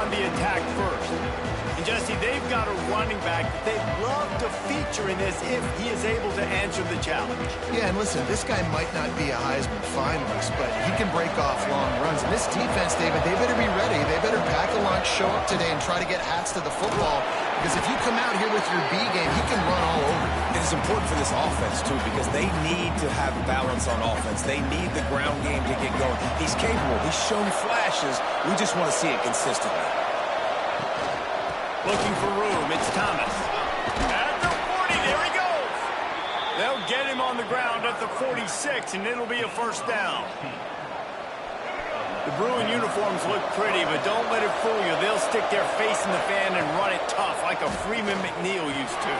on the attack first. And Jesse, they've got a running back that they'd love to feature in this if he is able to answer the challenge. Yeah, and listen, this guy might not be a Heisman finalist, but he can break off long runs. And this defense, David, they better be ready. They better pack a lunch, show up today, and try to get hats to the football. Because if you come out here with your B game, he can run all over. And it's important for this offense, too, because they need to have balance on offense. They need the ground game to get going. He's capable. He's shown flashes. We just want to see it consistently. Looking for room. It's Thomas. At the 40, there he goes. They'll get him on the ground at the 46, and it'll be a first down. The Bruin uniforms look pretty, but don't let it fool you. They'll stick their face in the fan and run it tough like a Freeman McNeil used to.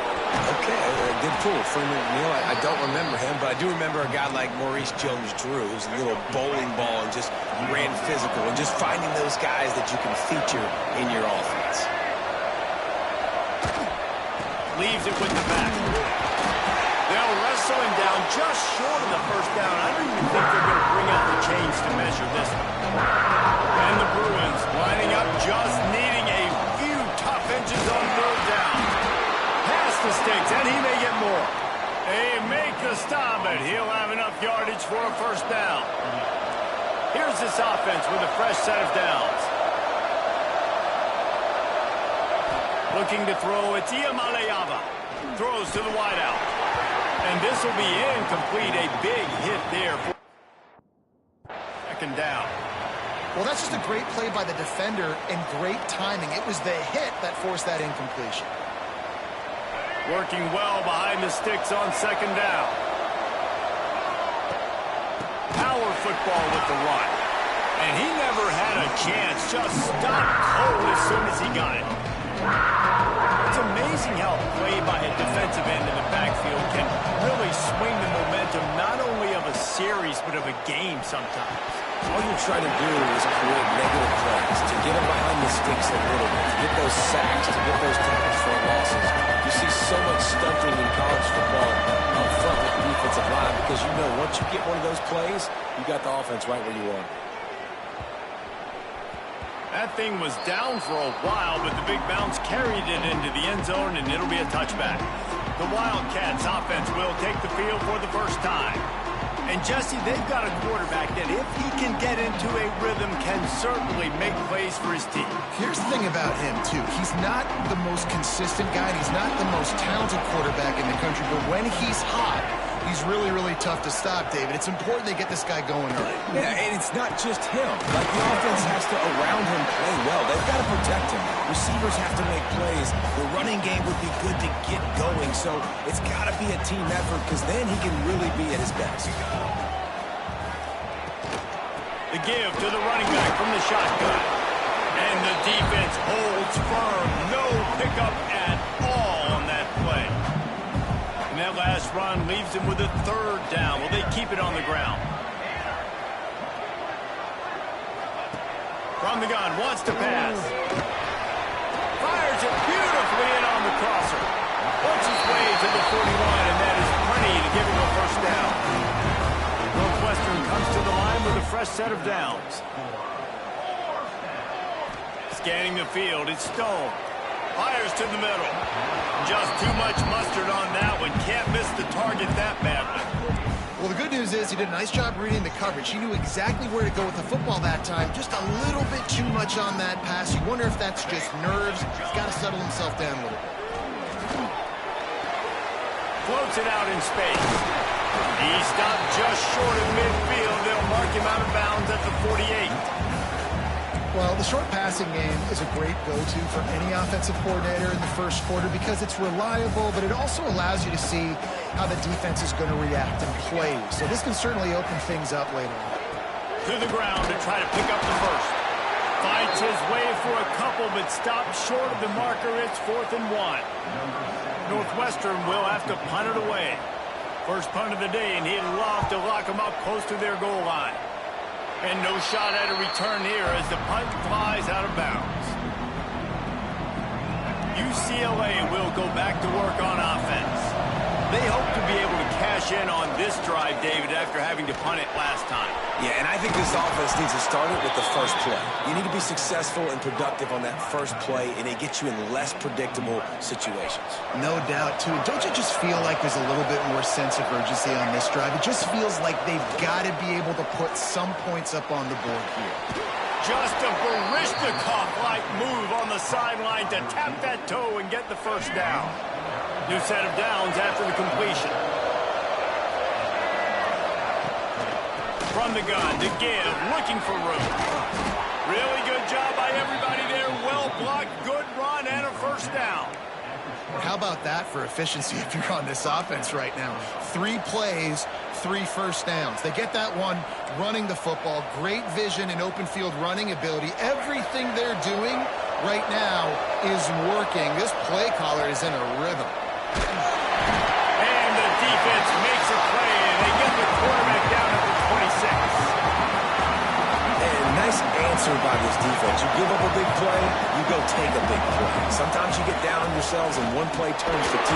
Okay, good pull. Freeman McNeil, I don't remember him, but I do remember a guy like Maurice Jones-Drew, who's a little bowling ball and just ran physical, and just finding those guys that you can feature in your offense. Leaves it with the back. They'll wrestle him down just short of the first down. I don't even think they're going to bring out the chains to measure this one. And the Bruins lining up, just needing a few tough inches on third down. Past the sticks, and he may get more. They make the stop, but he'll have enough yardage for a first down. Here's this offense with a fresh set of downs. Looking to throw, it's Iamaleava. Throws to the wideout. And this will be incomplete. A big hit there for second down. Well, that's just a great play by the defender and great timing. It was the hit that forced that incompletion. Working well behind the sticks on second down. Power football with the run. And he never had a chance. Just stopped cold as soon as he got it. It's amazing how a play by a defensive end in the backfield can really swing the momentum not only of a series but of a game sometimes. All you're trying to do is create negative plays, to get them behind the sticks a little bit, to get those sacks, to get those tackles for losses. You see so much stunting in college football up front with the defensive line because you know once you get one of those plays, you got the offense right where you want it. That thing was down for a while, but the big bounce carried it into the end zone, and it'll be a touchback. The Wildcats offense will take the field for the first time. And, Jesse, they've got a quarterback that, if he can get into a rhythm, can certainly make plays for his team. Here's the thing about him, too. He's not the most consistent guy, and he's not the most talented quarterback in the country, but when he's hot, he's really, really tough to stop, David. It's important they get this guy going early. Yeah, and it's not just him. Like, the offense has to, around him, play well. They've got to protect him. Receivers have to make plays. The running game would be good to get going, so it's got to be a team effort because then he can really be at his best. The give to the running back from the shotgun. And the defense holds firm. No pickup at all on that play. And that last run leaves him with a third down. Will they keep it on the ground? From the gun, wants to pass. Fires it beautifully in on the crosser. Works his way to the 41, and that is plenty to give him a first down. Northwestern comes to the line with a fresh set of downs. Scanning the field, it's Stone. Fires to the middle. Just too much mustard on that one. Can't miss the target that badly. Well, the good news is he did a nice job reading the coverage. He knew exactly where to go with the football that time. Just a little bit too much on that pass. You wonder if that's just nerves. He's got to settle himself down a little bit. Floats it out in space. He stopped just short of midfield. They'll mark him out of bounds at the 48. Well, the short passing game is a great go-to for any offensive coordinator in the first quarter because it's reliable, but it also allows you to see how the defense is going to react and play. So this can certainly open things up later on. To the ground to try to pick up the first. Fights his way for a couple, but stopped short of the marker. It's 4th and 1. Northwestern will have to punt it away. First punt of the day, and he'd love to lock them up close to their goal line. And no shot at a return here as the punt flies out of bounds. UCLA will go back to work on offense. They hope to be able to cash in on this drive, David, after having to punt it last time. Yeah, and I think this offense needs to start it with the first play. You need to be successful and productive on that first play, and it gets you in less predictable situations. No doubt, too. Don't you just feel like there's a little bit more sense of urgency on this drive? It just feels like they've got to be able to put some points up on the board here. Just a Barishnikov-like move on the sideline to tap that toe and get the first down. New set of downs after the completion. From the gun to give, looking for room. Really good job by everybody there. Well blocked, good run, and a first down. How about that for efficiency if you're on this offense right now? 3 plays, 3 first downs. They get that one running the football. Great vision and open field running ability. Everything they're doing right now is working. This play caller is in a rhythm. And the defense makes a play, and they get the quarterback down at the 26. And nice answer by this defense. You give up a big play, you go take a big play. Sometimes you get down on yourselves and one play turns to 2.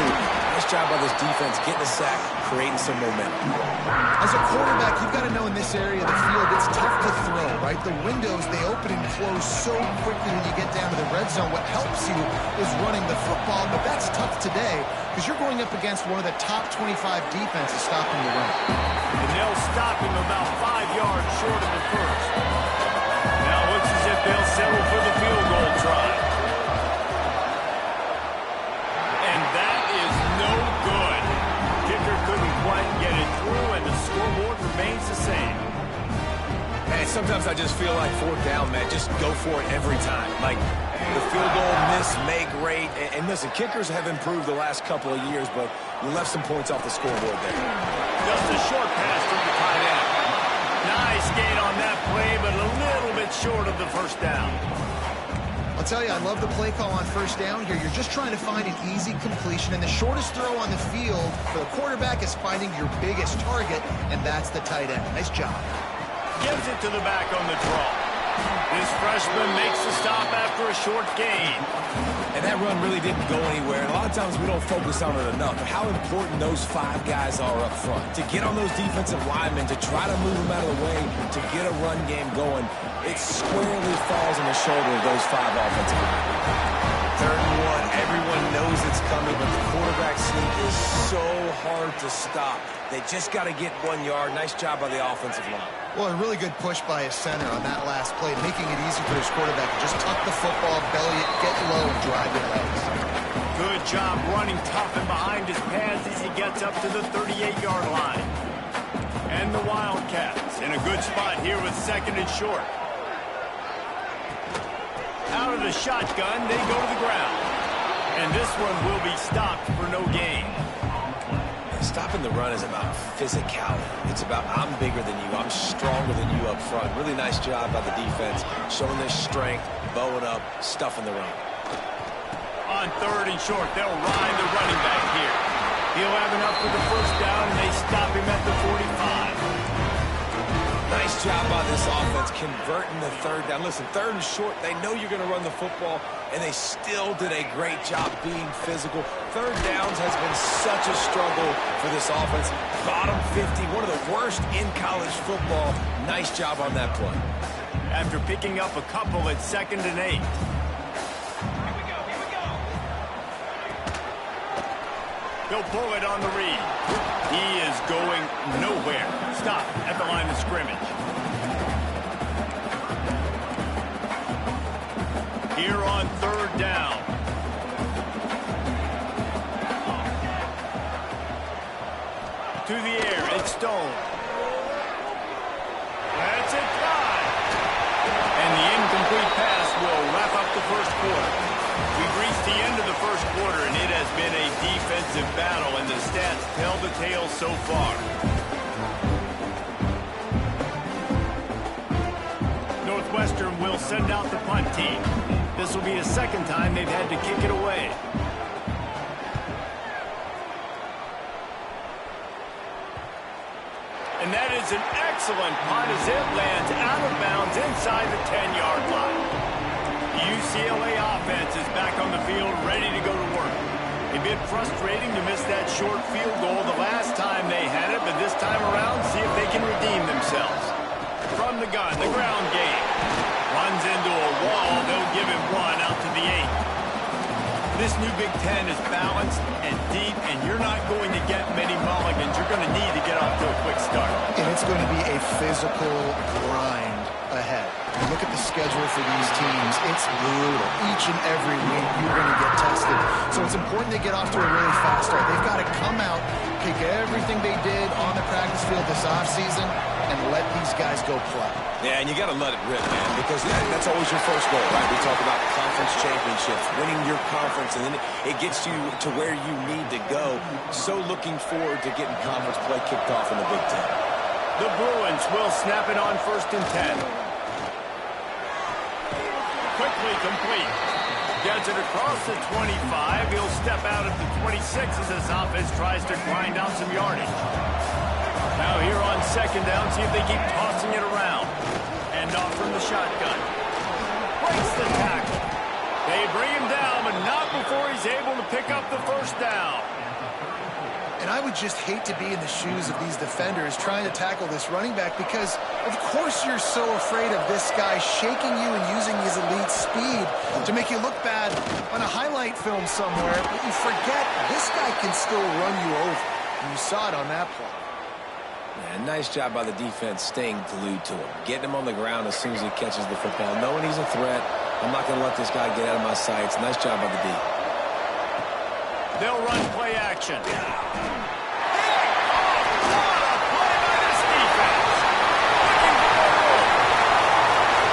Nice job by this defense getting a sack, creating some momentum. As a quarterback, you've got to know in this area of the field, it's tough to throw, right? The windows, they open and close so quickly when you get down to the red zone. What helps you is running the football, but that's tough today because you're going up against one of the top 25 defenses stopping the run. And they'll stop him about 5 yards short of the first. Now it looks as if they'll settle for the field goal try. And that is no good. Kicker couldn't quite get it through, and the scoreboard remains the same. Man, sometimes I just feel like 4th down, man. Just go for it every time. Like, the field goal miss, make great. And listen, kickers have improved the last couple of years, but you left some points off the scoreboard there. Just a short pass from the tight end. Nice gain on that play, but a little bit short of the first down. I'll tell you, I love the play call on first down here. You're just trying to find an easy completion, and the shortest throw on the field for the quarterback is finding your biggest target, and that's the tight end. Nice job. Gives it to the back on the draw. This freshman makes the stop after a short gain. And that run really didn't go anywhere. And a lot of times we don't focus on it enough. But how important those 5 guys are up front. To get on those defensive linemen, to try to move them out of the way, to get a run game going, it squarely falls on the shoulder of those 5 offensive linemen. 3rd and 1, everyone knows it's coming, but the quarterback sneak is so hard to stop. They just got to get 1 yard. Nice job by the offensive line. Well, a really good push by his center on that last play, making it easy for his quarterback to just tuck the football, belly it, get low, and drive your legs. Good job running tough and behind his pads as he gets up to the 38-yard line. And the Wildcats in a good spot here with 2nd and short. Out of the shotgun, they go to the ground. And this one will be stopped for no gain. Stopping the run is about physicality. It's about I'm bigger than you. I'm stronger than you up front. Really nice job by the defense, showing their strength, bowing up, stuffing the run. On 3rd and short, they'll ride the running back here. He'll have enough for the first down, and they stop him at the 45. Nice job by this offense converting the 3rd down. Listen, 3rd and short, they know you're going to run the football, and they still did a great job being physical. 3rd downs has been such a struggle for this offense. Bottom 50, one of the worst in college football. Nice job on that play. After picking up a couple at 2nd and 8. He'll pull it on the read. He is going nowhere. Stop at the line of scrimmage. Here on 3rd down. To the air, it's Stone. That's it, time. And the incomplete pass will wrap up the first quarter. We've reached the end of the first quarter, and it has been a defensive battle, and the stats tell the tale so far. Northwestern will send out the punt team. This will be the 2nd time they've had to kick it away. And that is an excellent punt as it lands out of bounds inside the 10-yard line. The UCLA offense is back on the field, ready to go to work. A bit frustrating to miss that short field goal the last time they had it, but this time around, see if they can redeem themselves. From the gun, the ground game. Runs into a wall, they'll give him one out to the 8. This new Big Ten is balanced and deep, and you're not going to get many mulligans. You're going to need to get off to a quick start. And it's going to be a physical grind ahead. Look at the schedule for these teams. It's brutal. Each and every week you're going to get tested. So it's important they get off to a really fast start. They've got to come out, pick everything they did on the practice field this offseason, and let these guys go play. Yeah, and you got to let it rip, man, because that's always your first goal, right? We talk about conference championships, winning your conference, and then it gets you to where you need to go. So looking forward to getting conference play kicked off in the Big Ten. The Bruins will snap it on 1st and 10. Quickly complete. Gets it across the 25. He'll step out at the 26 as this offense tries to grind out some yardage. Now here on 2nd down, see if they keep tossing it around. And off from the shotgun. Breaks the tackle. They bring him down, but not before he's able to pick up the 1st down. And I would just hate to be in the shoes of these defenders trying to tackle this running back because, of course, you're so afraid of this guy shaking you and using his elite speed to make you look bad on a highlight film somewhere. But you forget this guy can still run you over. And you saw it on that play. Yeah, nice job by the defense staying glued to him. Getting him on the ground as soon as he catches the football. Knowing he's a threat, I'm not going to let this guy get out of my sights. Nice job by the D. They'll run play action. What a play by this defense.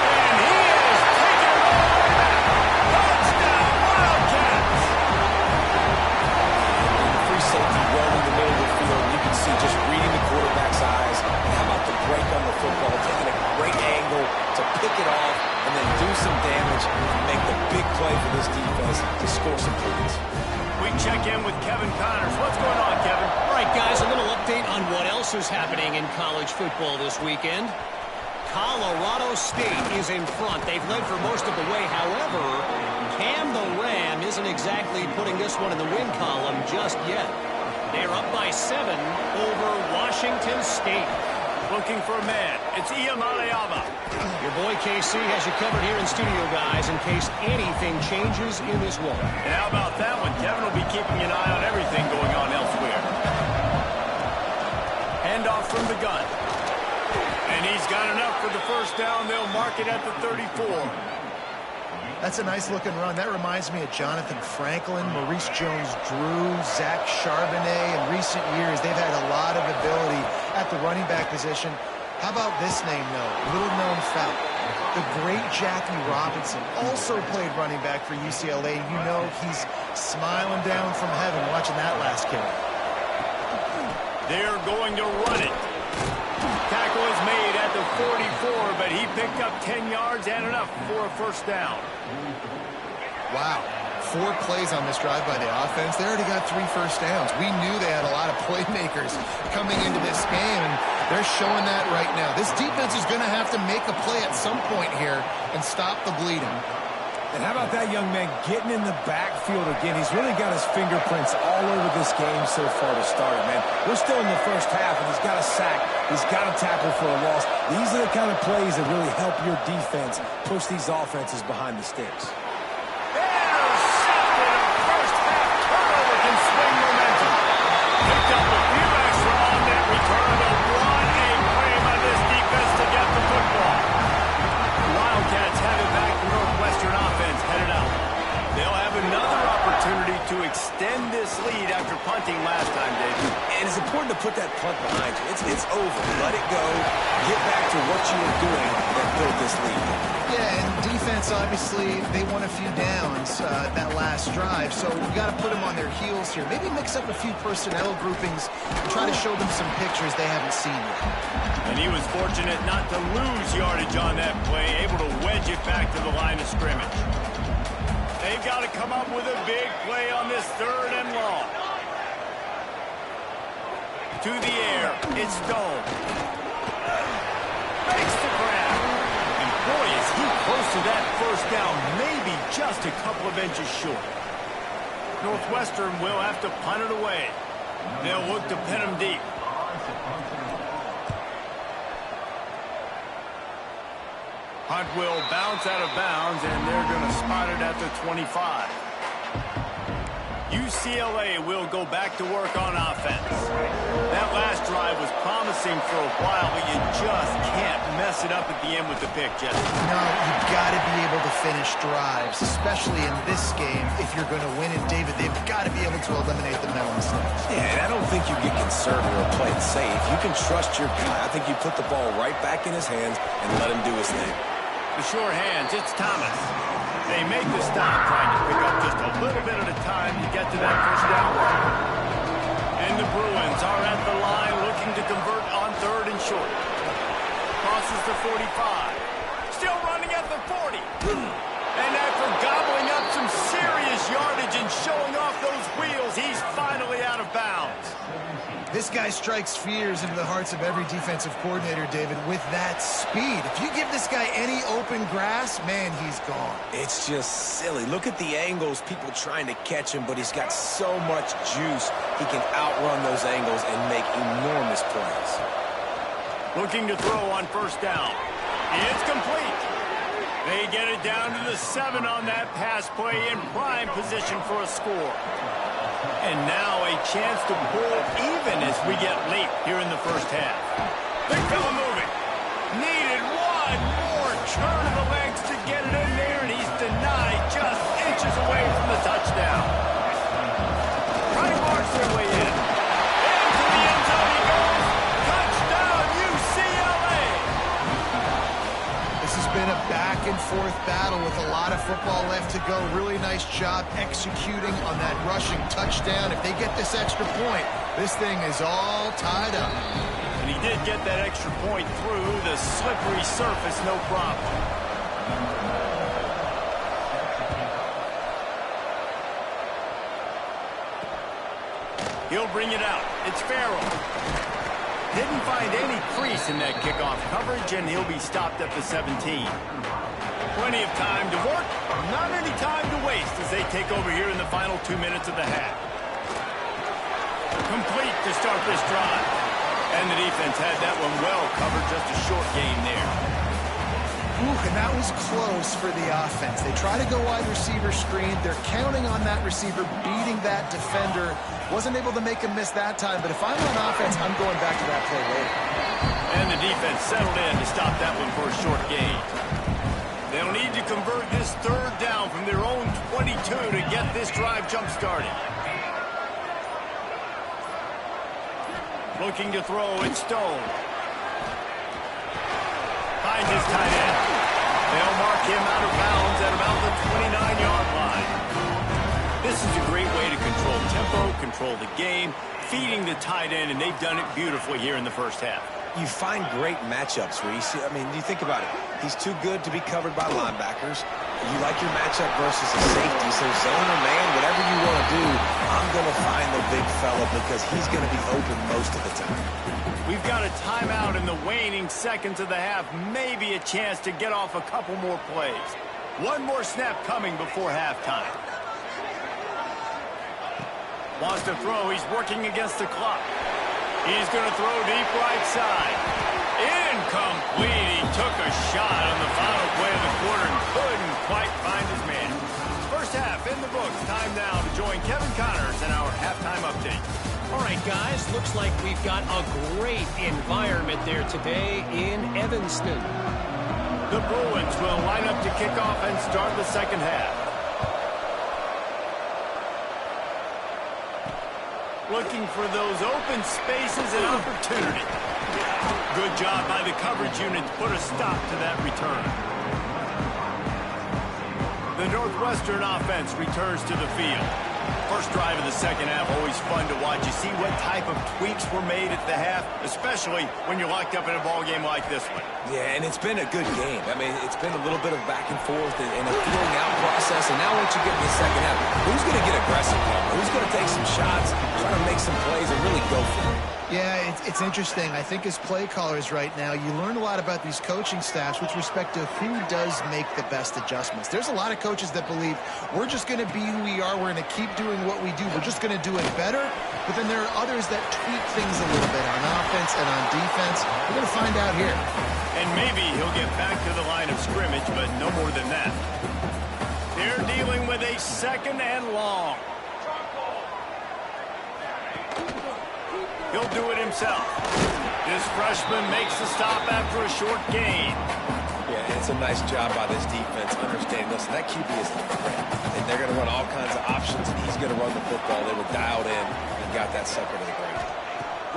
And he is taking it all the way back. Touchdown, Wildcats. Free safety well in the middle of the field. You can see just reading the quarterback's eyes. And how about the break on the football, taking a great angle to pick it off and then do some damage and make the big play for this defense to score some points. We check in with Kevin Connors. What's going on, Kevin? All right, guys, a little update on what else is happening in college football this weekend. Colorado State is in front. They've led for most of the way. However, Cam the Ram isn't exactly putting this one in the win column just yet. They're up by 7 over Washington State. Looking for a man. It's Iyamaleava. Your boy KC has you covered here in studio, guys, in case anything changes in this one. And how about that one? Kevin will be keeping an eye on everything going on elsewhere. Handoff from the gun. And he's got enough for the 1st down. They'll mark it at the 34. That's a nice-looking run. That reminds me of Jonathan Franklin, Maurice Jones-Drew, Zach Charbonnet. In recent years, they've had a lot of ability at the running back position. How about this name, though? Little-known fact. The great Jackie Robinson also played running back for UCLA. You know he's smiling down from heaven watching that last carry. They're going to run it. Tackle is made at the 44, but he picked up 10 yards and enough for a 1st down. Wow. 4 plays on this drive by the offense. They already got 3 1st downs. We knew they had a lot of playmakers coming into this game, and they're showing that right now. This defense is going to have to make a play at some point here and stop the bleeding. And how about that young man getting in the backfield again? He's really got his fingerprints all over this game so far to start it, man. We're still in the 1st half, and he's got a sack. He's got a tackle for a loss. These are the kind of plays that really help your defense push these offenses behind the sticks. Intercepted. A 1st half turnover can swing momentum. Picked up a few extra on that return to run a play by this defense to get the football. Wildcats have it back. The Northwestern offense headed out. They'll have another opportunity to extend this lead after punting last time, Dave. And it's important to put that punt behind you. It's over. Let it go. Get back to what you were doing that built this lead. Yeah, and defense, obviously, they won a few downs that last drive, so we've got to put them on their heels here. Maybe mix up a few personnel groupings and try to show them some pictures they haven't seen yet. And he was fortunate not to lose yardage on that play, able to wedge it back to the line of scrimmage. They've got to come up with a big play on this 3rd and long. To the air, it's Stone. Makes the grab. And boy, is he close to that 1st down, maybe just a couple of inches short. Northwestern will have to punt it away. They'll look to pin them deep. Punt will bounce out of bounds, and they're going to spot it at the 25. UCLA will go back to work on offense. That last drive was promising for a while, but you just can't mess it up at the end with the pick, Jesse. No, you've got to be able to finish drives, especially in this game. If you're going to win it, David, they've got to be able to eliminate the mental mistakes. Yeah, and I don't think you get conservative or play it safe. You can trust your guy. I think you put the ball right back in his hands and let him do his thing. The sure hands, it's Thomas. They make the stop, trying to pick up just a little bit at a time to get to that first down mark. And the Bruins are at the line looking to convert on 3rd and short. Crosses the 45. Still running at the 40. And after gobbling up some serious yardage and showing off those wheels, he's finally out of bounds. This guy strikes fears into the hearts of every defensive coordinator, David, with that speed. If you give this guy any open grass, man, he's gone. It's just silly. Look at the angles, people trying to catch him, but he's got so much juice. He can outrun those angles and make enormous plays. Looking to throw on first down. It's complete. They get it down to the 7 on that pass play in prime position for a score. And now a chance to pull even as we get late here in the first half. Big fella moving. Needed one more turn of the legs to get it in there, and he's denied just inches away from the touchdown. Trying to march their way in. Into the end zone he goes. Touchdown, UCLA. This has been a back-and-forth battle with a lot of football left to go. Really nice job executing on that rushing touchdown. If they get this extra point, this thing is all tied up. And he did get that extra point through the slippery surface, no problem. He'll bring it out. It's Farrell. Didn't find any crease in that kickoff coverage, and he'll be stopped at the 17. Plenty of time to work, not any time to waste as they take over here in the final 2 minutes of the half. Complete to start this drive. And the defense had that one well covered, just a short gain there. Ooh, and that was close for the offense. They try to go wide receiver screen. They're counting on that receiver beating that defender. Wasn't able to make him miss that time, but if I'm on offense, I'm going back to that play later. And the defense settled in to stop that one for a short gain. They'll need to convert this 3rd down from their own 22 to get this drive jump-started. Looking to throw, it's Stone. Finds his tight end. They'll mark him out of bounds at about the 29-yard line. This is a great way to control tempo, control the game, feeding the tight end, and they've done it beautifully here in the first half. You find great matchups where you see, I mean, you think about it. He's too good to be covered by linebackers. You like your matchup versus a safety. So zone or man, whatever you want to do, I'm going to find the big fella because he's going to be open most of the time. We've got a timeout in the waning seconds of the half. Maybe a chance to get off a couple more plays. One more snap coming before halftime. Wants to throw. He's working against the clock. He's going to throw deep right side. Incomplete. He took a shot on the final play of the quarter and couldn't quite find his man. First half in the books. Time now to join Kevin Connors in our halftime update. All right, guys, looks like we've got a great environment there today in Evanston. The Bruins will line up to kick off and start the second half. Looking for those open spaces and opportunity. Good job by the coverage unit to put a stop to that return. The Northwestern offense returns to the field. First drive of the second half, always fun to watch. You see what type of tweaks were made at the half, especially when you're locked up in a ball game like this one. Yeah, and it's been a good game. I mean, it's been a little bit of back and forth and a feeling out process. And now once you get in the second half, who's going to get aggressive? Who's going to take some shots, try to make some plays, and really go for it? Yeah, it's interesting. I think as play callers right now, you learn a lot about these coaching staffs with respect to who does make the best adjustments. There's a lot of coaches that believe we're just going to be who we are. We're going to keep doing what we do. We're just going to do it better. But then there are others that tweak things a little bit on offense and on defense. We're going to find out here. And maybe he'll get back to the line of scrimmage, but no more than that. They're dealing with a 2nd and long. He'll do it himself. This freshman makes the stop after a short gain. Yeah, it's a nice job by this defense understanding, listen, that QB is the threat. And they're going to run all kinds of options, and he's going to run the football. They were dialed in and got that sucker to the ground.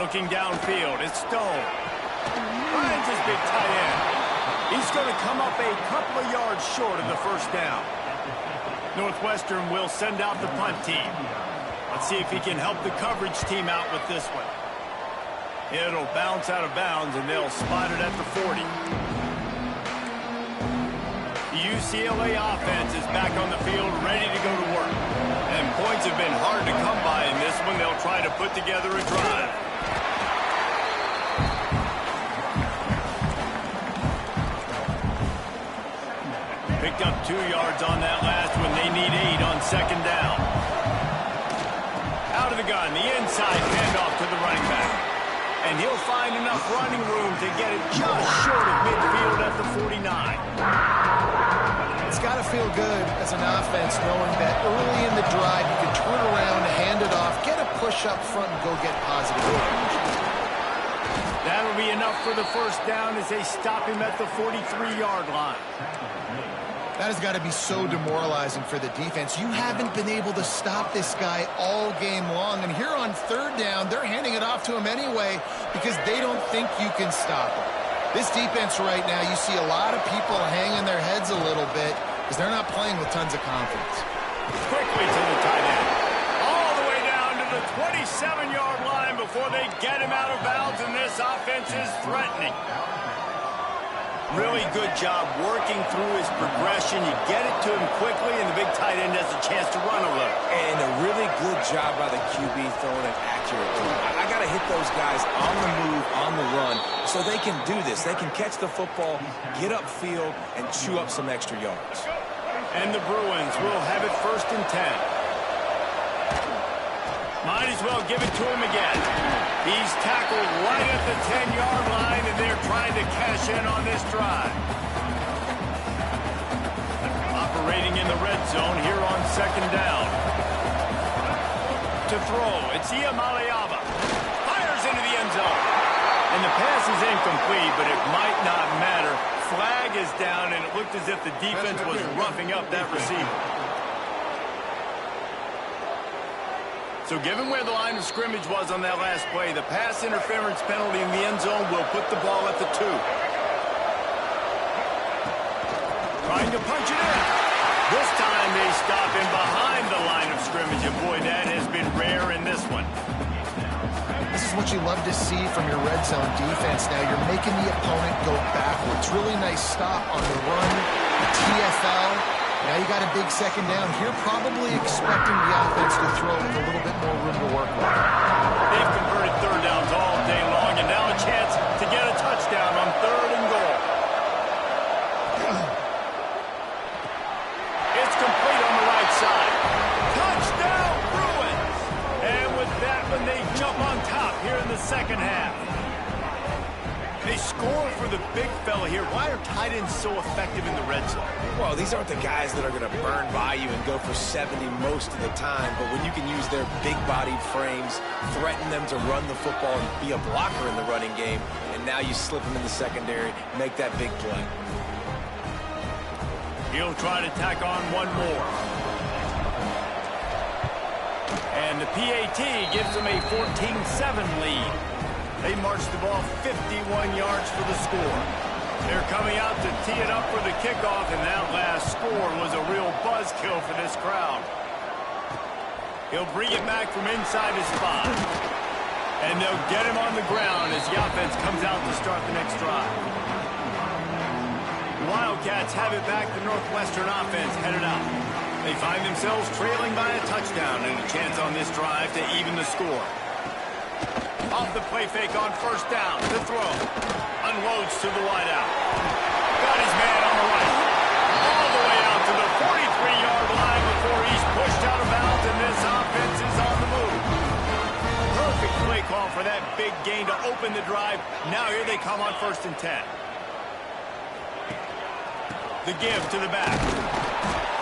Looking downfield, it's Stone. Finds his big tight end. He's going to come up a couple of yards short of the first down. Northwestern will send out the punt team. Let's see if he can help the coverage team out with this one. It'll bounce out of bounds, and they'll spot it at the 40. The UCLA offense is back on the field, ready to go to work. And points have been hard to come by in this one. They'll try to put together a drive. Picked up 2 yards on that last one. They need 8 on 2nd down. Out of the gun, the inside handoff to the running back. And he'll find enough running room to get it just short of midfield at the 49. It's got to feel good as an offense knowing that early in the drive you can turn around, hand it off, get a push up front, and go get positive yardage. That'll be enough for the first down as they stop him at the 43-yard line. That has got to be so demoralizing for the defense. You haven't been able to stop this guy all game long. And here on 3rd down, they're handing it off to him anyway because they don't think you can stop him. This defense right now, you see a lot of people hanging their heads a little bit because they're not playing with tons of confidence. Quickly to the tight end. All the way down to the 27-yard line before they get him out of bounds, and this offense is threatening. Really good job working through his progression. You get it to him quickly, and the big tight end has a chance to run a little. And a really good job by the QB throwing it accurately. I got to hit those guys on the move, on the run, so they can do this. They can catch the football, get upfield, and chew up some extra yards. And the Bruins will have it 1st and 10. Might as well give it to him again. He's tackled right at the 10-yard line, and they're trying to cash in on this drive. Operating in the red zone here on 2nd down. To throw, it's Iamaleava. Fires into the end zone. And the pass is incomplete, but it might not matter. Flag is down, and it looked as if the defense was roughing up that receiver. So given where the line of scrimmage was on that last play, the pass interference penalty in the end zone will put the ball at the 2. Trying to punch it in. This time they stop him behind the line of scrimmage, and boy, that has been rare in this one. This is what you love to see from your red zone defense now. You're making the opponent go backwards. Really nice stop on the run, the TFL. Now you got a big 2nd down here, probably expecting the offense to throw with a little bit more room to work with. They've converted 3rd downs all day long, and now a chance to get a touchdown on 3rd and goal. It's complete on the right side. Touchdown, Bruins! And with that one, they jump on top here in the 2nd half. They score for the big fella here. Why are tight ends so effective in the red zone? Well, these aren't the guys that are going to burn by you and go for 70 most of the time, but when you can use their big-bodied frames, threaten them to run the football and be a blocker in the running game, and now you slip them in the secondary, make that big play. He'll try to tack on one more. And the PAT gives them a 14-7 lead. They marched the ball 51 yards for the score. They're coming out to tee it up for the kickoff, and that last score was a real buzzkill for this crowd. He'll bring it back from inside his spot. And they'll get him on the ground as the offense comes out to start the next drive. The Wildcats have it back. The Northwestern offense headed out. They find themselves trailing by a touchdown and a chance on this drive to even the score. Off the play fake on first down. The throw. Unloads to the wideout. Got his man on the right. All the way out to the 43-yard line before he's pushed out of bounds, and this offense is on the move. Perfect play call for that big gain to open the drive. Now here they come on 1st and 10. The give to the back.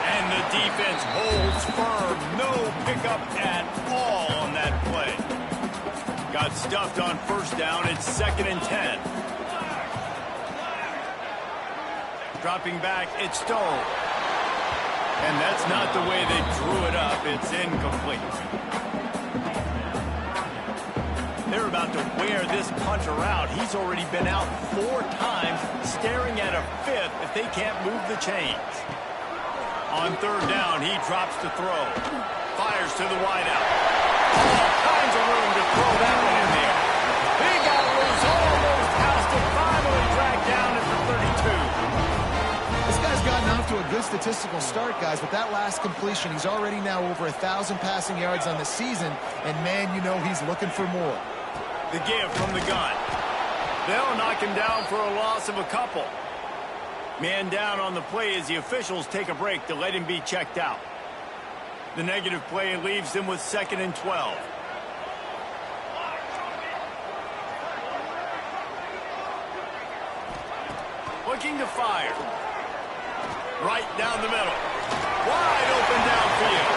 And the defense holds firm. No pickup at all on that play. Got stuffed on 1st down. It's 2nd and 10. Dropping back, it's Stone. And that's not the way they drew it up. It's incomplete. They're about to wear this punter out. He's already been out 4 times, staring at a 5th if they can't move the chains. On 3rd down, he drops to throw. Fires to the wideout. All kinds of room to throw that one in there. He got loose, almost housed it, finally dragged down at the 32. This guy's gotten off to a good statistical start, guys. With that last completion, he's already now over 1,000 passing yards on the season. And, man, you know he's looking for more. The give from the gun. They'll knock him down for a loss of a couple. Man down on the play as the officials take a break to let him be checked out. The negative play leaves them with 2nd and 12. Looking to fire. Right down the middle. Wide open downfield.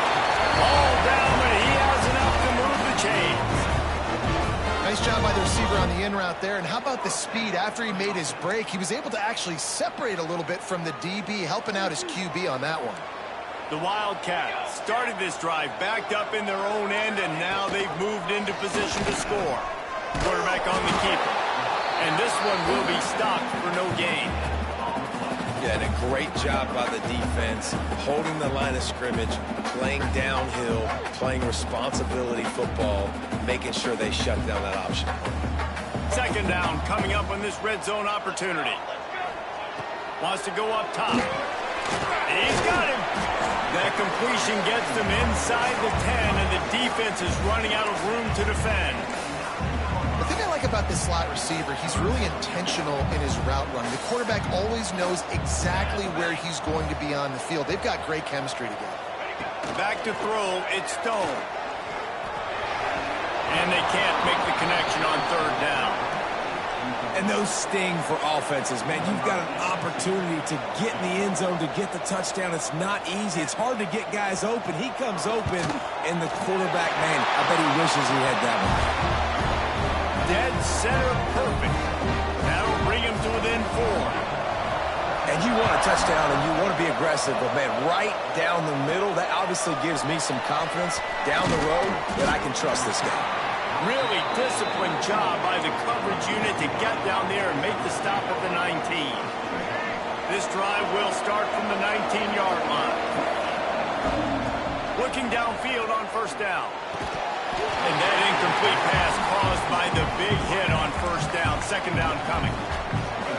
All down, but he has enough to move the chains. Nice job by the receiver on the in route there. And how about the speed? After he made his break, he was able to actually separate a little bit from the DB, helping out his QB on that one. The Wildcats started this drive backed up in their own end, and now they've moved into position to score. Quarterback on the keeper. And this one will be stopped for no gain. Yeah, and a great job by the defense, holding the line of scrimmage, playing downhill, playing responsibility football, making sure they shut down that option. 2nd down coming up on this red zone opportunity. Wants to go up top. He's got him. That completion gets them inside the 10, and the defense is running out of room to defend. The thing I like about this slot receiver, he's really intentional in his route running. The quarterback always knows exactly where he's going to be on the field. They've got great chemistry together. Back to throw, it's Stone. And they can't make the connection on 3rd down. And those sting for offenses, man. You've got an opportunity to get in the end zone, to get the touchdown. It's not easy. It's hard to get guys open. He comes open, and the quarterback, man, I bet he wishes he had that one. Dead center perfect. That'll bring him to within 4. And you want a touchdown, and you want to be aggressive, but, man, right down the middle, that obviously gives me some confidence down the road that I can trust this guy. Really disciplined job by the coverage unit to get down there and make the stop at the 19. This drive will start from the 19-yard line. Looking downfield on 1st down. And that incomplete pass caused by the big hit on 1st down. 2nd down coming.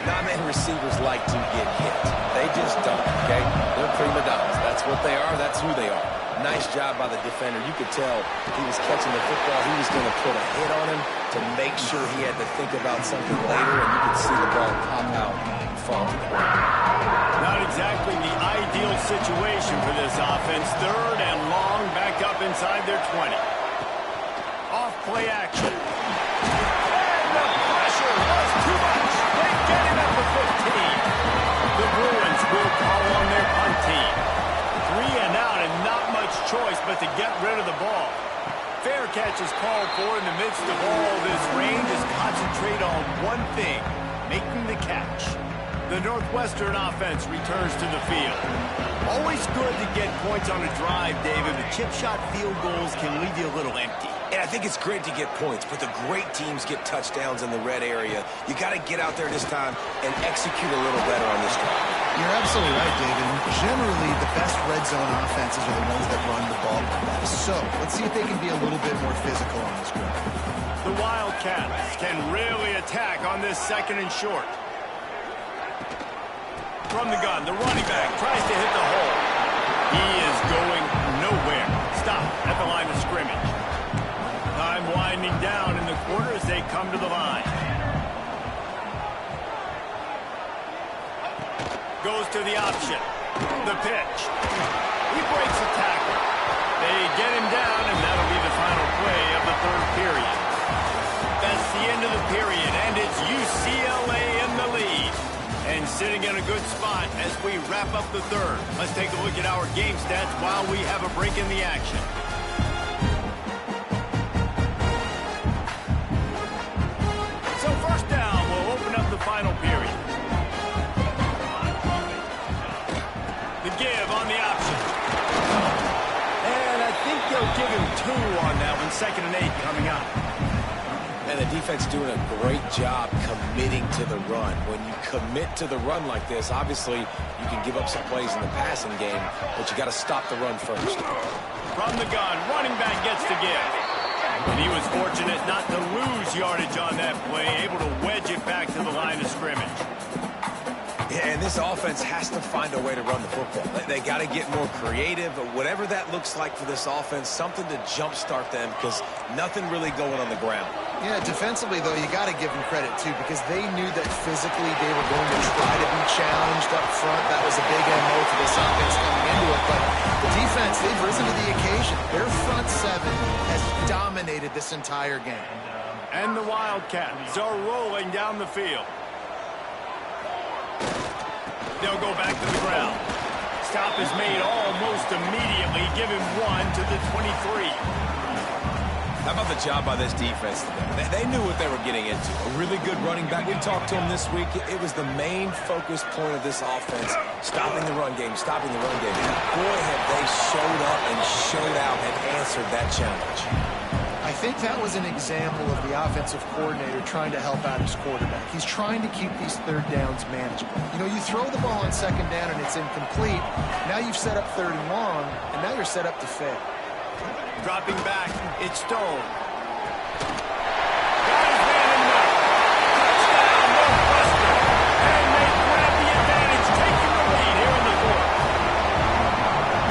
Not many receivers like to get hit. They just don't, okay? They're prima donnas. That's what they are. That's who they are. Nice job by the defender. You could tell he was catching the football. He was going to put a hit on him to make sure he had to think about something later, and you could see the ball pop out and fall to the ground. Not exactly the ideal situation for this offense. 3rd and long, back up inside their 20. Off play action. And the pressure was too much. They get it at the 15. The Bruins will call on their punt team. 3 and out, and not much choice but to get rid of the ball. Fair catch is called for in the midst of all this rain. Just concentrate on one thing, making the catch. The Northwestern offense returns to the field. Always good to get points on a drive, David, but chip shot field goals can leave you a little empty. And I think it's great to get points, but the great teams get touchdowns in the red area. You got to get out there this time and execute a little better on this drive. You're absolutely right, David. Generally, the best red zone offenses are the ones that run the ball best. So, let's see if they can be a little bit more physical on this drive. The Wildcats can really attack on this 2nd and short. From the gun, the running back tries to hit the hole. He is going nowhere. Stop at the line of scrimmage. Time winding winding down in the quarter as they come to the line. Goes to the option. The pitch. He breaks a tackle. They get him down, and that'll be the final play of the third period. That's the end of the period, and it's UCLA in the lead. And sitting in a good spot as we wrap up the third. Let's take a look at our game stats while we have a break in the action. So first down, we'll open up the final period. The give on the option. And I think they'll give him 2 on that one. 2nd and 8 coming up. And the defense doing a great job committing to the run. When you commit to the run like this, obviously you can give up some plays in the passing game, but you got to stop the run first. From the gun, running back gets the give. And he was fortunate not to lose yardage on that play, able to wedge it back to the line of scrimmage. Yeah, and this offense has to find a way to run the football. They got to get more creative, but whatever that looks like for this offense, something to jumpstart them because nothing really going on the ground. Yeah, defensively, though, you got to give them credit, too, because they knew that physically they were going to try to be challenged up front. That was a big MO to this offense coming into it. But the defense, they've risen to the occasion. Their front seven has dominated this entire game. And the Wildcats are rolling down the field. They'll go back to the ground. Stop is made almost immediately. Give him 1 to the 23. How about the job by this defense today? They knew what they were getting into. A really good running back. We talked to him this week. It was the main focus point of this offense. Stopping the run game, stopping the run game. Boy, have they showed up and showed out and answered that challenge. I think that was an example of the offensive coordinator trying to help out his quarterback. He's trying to keep these third downs manageable. You know, you throw the ball on 2nd down and it's incomplete. Now you've set up 3rd and long, and now you're set up to fail. Dropping back, it's Stone. Got his man in there. Touchdown, Northwestern. And they grab the advantage, taking the lead here in the fourth.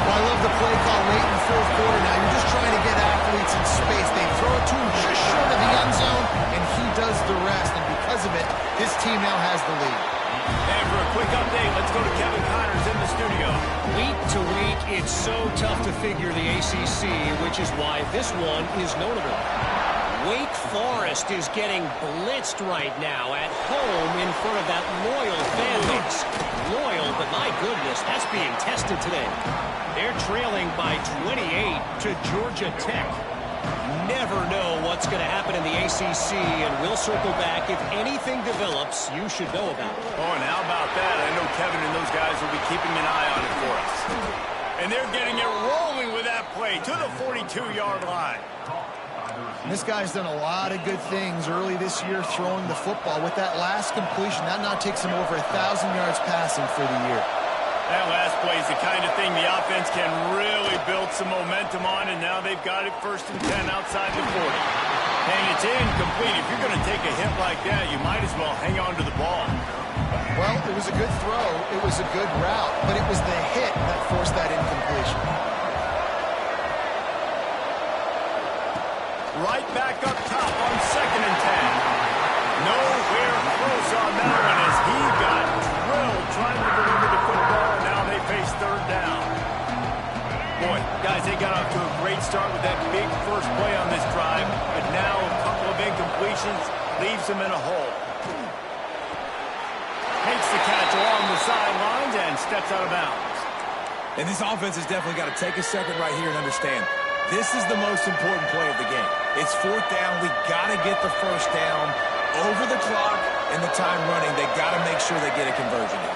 Well, I love the play call late in the 4th quarter. Now you're just trying to get athletes in space. They throw it to him just short of the end zone, and he does the rest. And because of it, his team now has the lead. And for a quick update, let's go to Kevin Connors in the studio. Week to week, it's so tough to figure the ACC, which is why this one is notable. Wake Forest is getting blitzed right now at home in front of that loyal fan base. Loyal, but my goodness, that's being tested today. They're trailing by 28 to Georgia Tech. Never know what's going to happen in the ACC, and we'll circle back. If anything develops, you should know about it. Oh, and how about that? I know Kevin and those guys will be keeping an eye on it for us. And they're getting it rolling with that play to the 42-yard line. And this guy's done a lot of good things early this year throwing the football. With that last completion, that now takes him over 1,000 yards passing for the year. That last play is the kind of thing the offense can really build some momentum on, and now they've got it 1st and 10 outside the 40. And it's incomplete. If you're going to take a hit like that, you might as well hang on to the ball. Well, it was a good throw. It was a good route, but it was the hit that forced that incompletion. Right back up top on 2nd and 10. Nowhere close on that one as he got drilled trying to deliver the football. Now they face 3rd down. Boy, guys, they got off to a great start with that big first play on this drive, but now a couple of incompletions leaves them in a hole. Makes the catch along the sidelines and steps out of bounds. And this offense has definitely got to take a second right here and understand this is the most important play of the game. It's 4th down. We got to get the 1st down over the clock and the time running. They got to make sure they get a conversion in.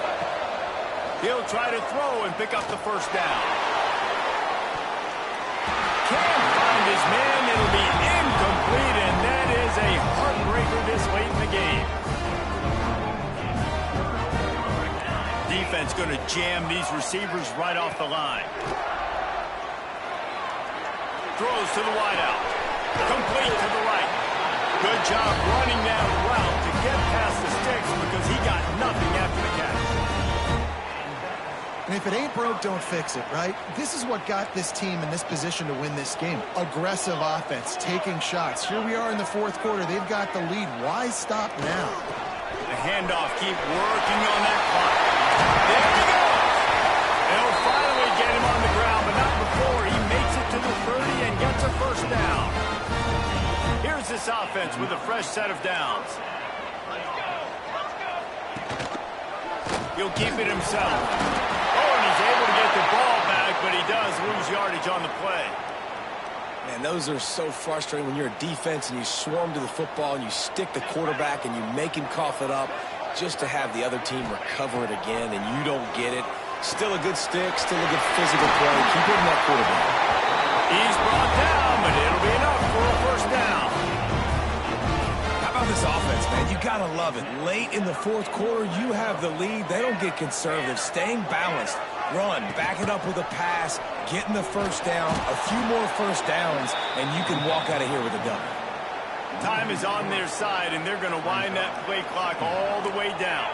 He'll try to throw and pick up the 1st down. Can't find his man. It'll be incomplete, and that is a heartbreaker this late in the game. Defense going to jam these receivers right off the line. Throws to the wideout. Complete to the right. Good job running that route to get past the sticks because he got nothing after the catch. And if it ain't broke, don't fix it, right? This is what got this team in this position to win this game. Aggressive offense, taking shots. Here we are in the fourth quarter. They've got the lead. Why stop now? The handoff, keep working on that clock. There he goes. They'll finally get him on the ground, but not before he makes it to the 30 and gets a first down. Here's this offense with a fresh set of downs. He'll keep it himself. Oh, and he's able to get the ball back, but he does lose yardage on the play. Man, those are so frustrating when you're a defense and you swarm to the football and you stick the quarterback and you make him cough it up just to have the other team recover it again and you don't get it. Still a good stick, still a good physical play. Keep hitting that quarterback. He's brought down, but it'll be enough for a first down. How about this offense, man? You got to love it. Late in the fourth quarter, you have the lead. They don't get conservative. Staying balanced. Run, back it up with a pass, getting the first down, a few more first downs, and you can walk out of here with a W. Time is on their side, and they're going to wind that play clock all the way down.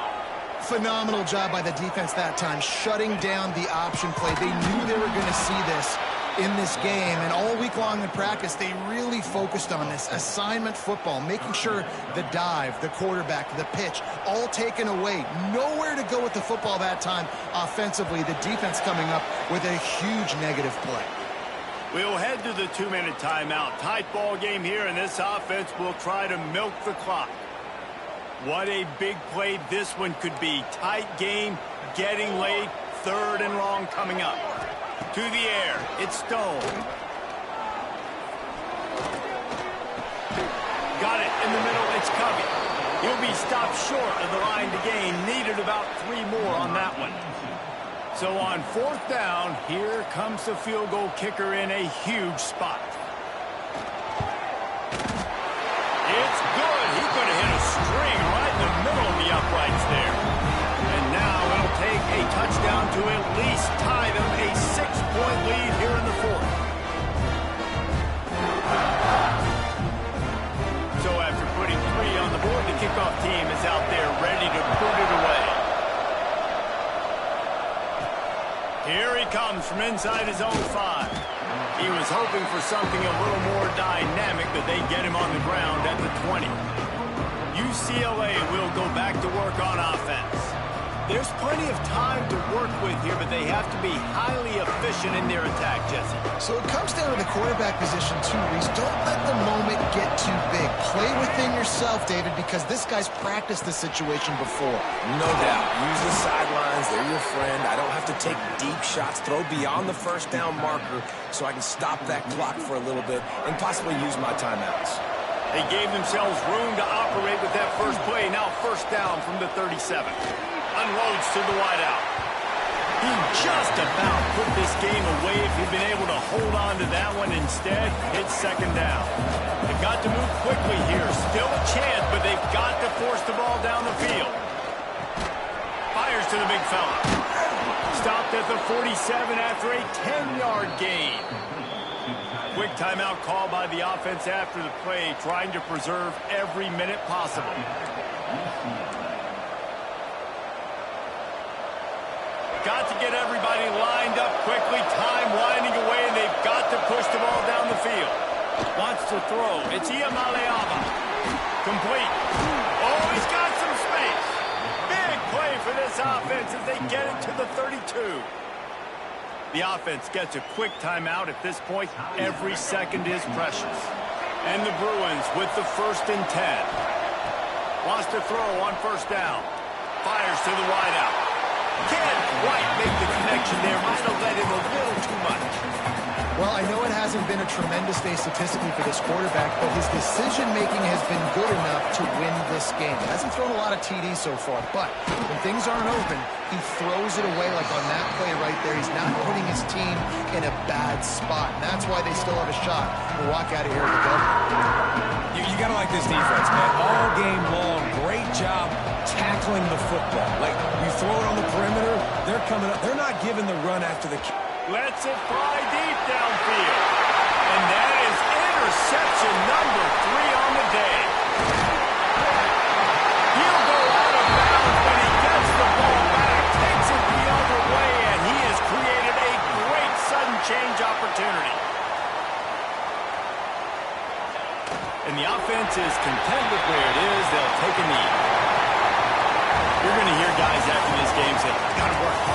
Phenomenal job by the defense that time, shutting down the option play. They knew they were going to see this in this game, and all week long in practice, they really focused on this assignment football, making sure the dive, the quarterback, the pitch, all taken away. Nowhere to go with the football that time offensively. The defense coming up with a huge negative play. We'll head to the 2-minute timeout. Tight ball game here, and this offense will try to milk the clock. What a big play this one could be. Tight game, getting late, 3rd and long coming up. To the air, it's Stone. Got it in the middle, it's Covey. He'll be stopped short of the line to gain. Needed about 3 more on that one. So on 4th down, here comes the field goal kicker in a huge spot. It's good. He could have hit a string right in the middle of the uprights there. And now it'll take a touchdown to at least tie them a 6-point lead here in the 4th. So after putting 3 on the board, the kickoff team is out there ready to put it away. Here he comes from inside his own 5. He was hoping for something a little more dynamic, but they get him on the ground at the 20. UCLA will go back to work on offense. There's plenty of time to work with here, but they have to be highly efficient in their attack, Jesse. So it comes down to the quarterback position too, Reese. Don't let the moment get too big. Play within yourself, David, because this guy's practiced this situation before. No doubt. Use the sidelines. They're your friend. I don't have to take deep shots. Throw beyond the first down marker so I can stop that clock for a little bit and possibly use my timeouts. They gave themselves room to operate with that first play. Now first down from the 37. Unloads to the wideout. He just about put this game away if he'd been able to hold on to that one. Instead, it's 2nd down. They've got to move quickly here. Still a chance, but they've got to force the ball down the field. Fires to the big fella. Stopped at the 47 after a 10-yard gain. Quick timeout call by the offense after the play, trying to preserve every minute possible. Got to get everybody lined up quickly. Time winding away, and they've got to push the ball down the field. Wants to throw. It's Iamaleava. Complete. Oh, he's got some space. Big play for this offense as they get it to the 32. The offense gets a quick timeout at this point. Every second is precious. And the Bruins with the 1st and 10. Wants to throw on first down. Fires to the wideout. Can't quite make the connection there. Might have let him a little too much. Well, I know it hasn't been a tremendous day statistically for this quarterback, but his decision-making has been good enough to win this game. He hasn't thrown a lot of TDs so far, but when things aren't open, he throws it away like on that play right there. He's not putting his team in a bad spot, and that's why they still have a shot to walk out of here with a W. You got to like this defense, man. All game long, great job tackling the football. Like, you throw it on the perimeter, they're coming up. They're not giving the run after the kick. Lets it fly deep downfield. And that is interception number 3 on the day. He'll go out of bounds when he gets the ball back, takes it the other way, and he And the offense is content with where it is. They'll take a knee. You're going to hear guys after this game say, got to work hard